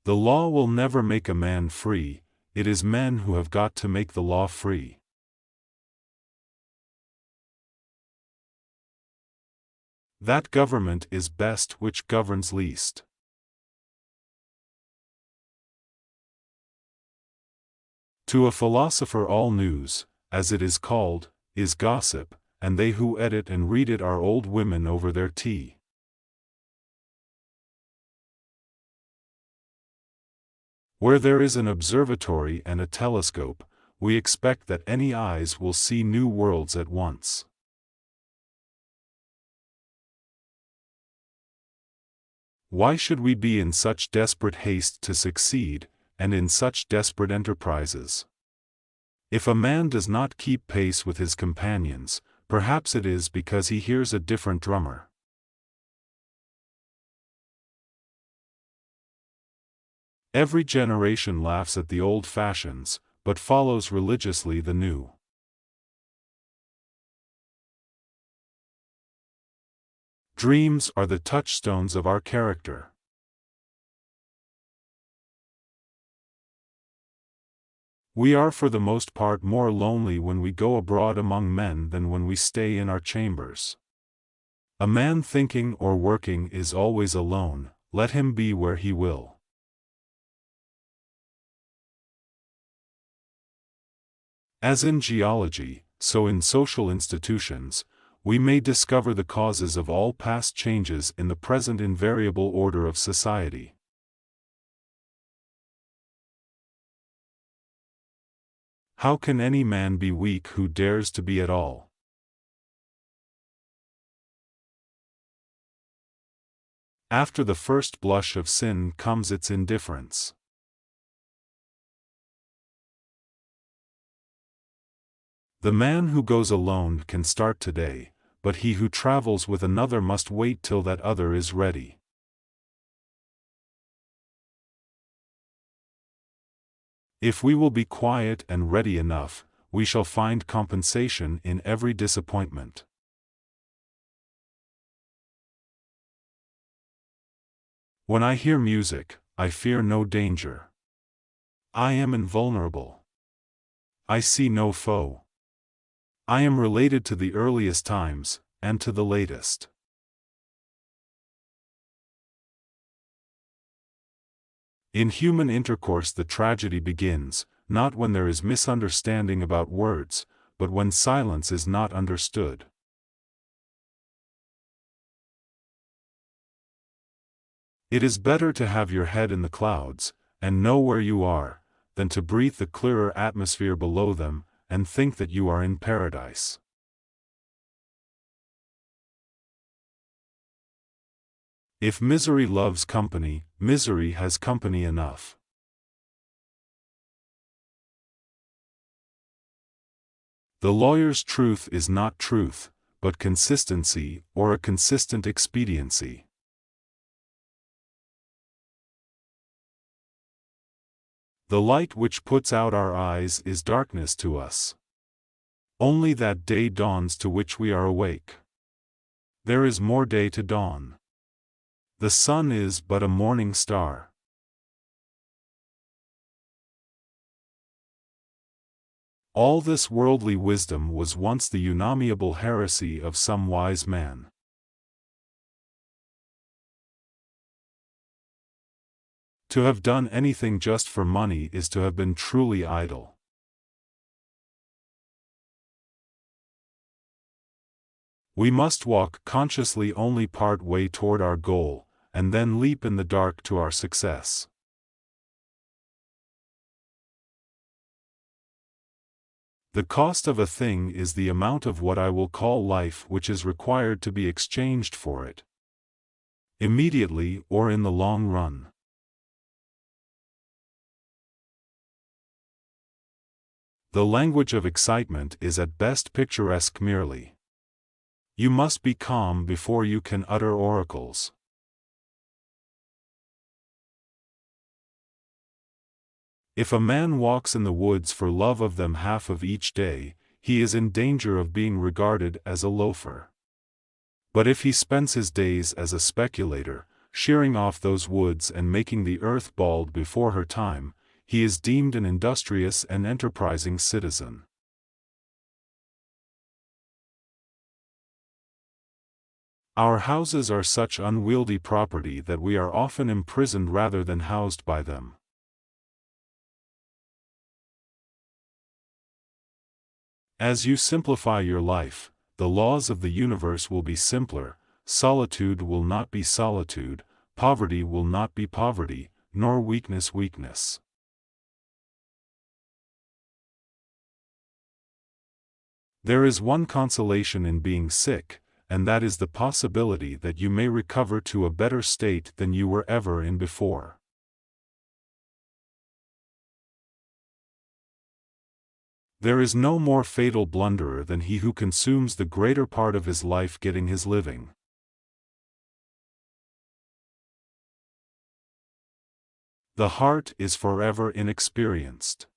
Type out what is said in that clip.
The law will never make a man free, it is men who have got to make the law free. That government is best which governs least. To a philosopher all news, as it is called, is gossip, and they who edit and read it are old women over their tea. Where there is an observatory and a telescope, we expect that any eyes will see new worlds at once. Why should we be in such desperate haste to succeed, and in such desperate enterprises? If a man does not keep pace with his companions, perhaps it is because he hears a different drummer. Every generation laughs at the old fashions, but follows religiously the new. Dreams are the touchstones of our character. We are for the most part more lonely when we go abroad among men than when we stay in our chambers. A man thinking or working is always alone, let him be where he will. As in geology, so in social institutions, we may discover the causes of all past changes in the present invariable order of society. How can any man be weak who dares to be at all? After the first blush of sin comes its indifference. The man who goes alone can start today, but he who travels with another must wait till that other is ready. If we will be quiet and ready enough, we shall find compensation in every disappointment. When I hear music, I fear no danger. I am invulnerable. I see no foe. I am related to the earliest times, and to the latest. In human intercourse the tragedy begins, not when there is misunderstanding about words, but when silence is not understood. It is better to have your head in the clouds, and know where you are, than to breathe the clearer atmosphere below them, and think that you are in paradise. If misery loves company, misery has company enough. The lawyer's truth is not truth, but consistency, or a consistent expediency. The light which puts out our eyes is darkness to us. Only that day dawns to which we are awake. There is more day to dawn. The sun is but a morning star. All this worldly wisdom was once the unamiable heresy of some wise man. To have done anything just for money is to have been truly idle. We must walk consciously only part way toward our goal, and then leap in the dark to our success. The cost of a thing is the amount of what I will call life which is required to be exchanged for it, immediately or in the long run. The language of excitement is at best picturesque merely. You must be calm before you can utter oracles. If a man walks in the woods for love of them half of each day, he is in danger of being regarded as a loafer. But if he spends his days as a speculator, shearing off those woods and making the earth bald before her time, he is deemed an industrious and enterprising citizen. Our houses are such unwieldy property that we are often imprisoned rather than housed by them. As you simplify your life, the laws of the universe will be simpler, solitude will not be solitude, poverty will not be poverty, nor weakness weakness. There is one consolation in being sick, and that is the possibility that you may recover to a better state than you were ever in before. There is no more fatal blunderer than he who consumes the greater part of his life getting his living. The heart is forever inexperienced.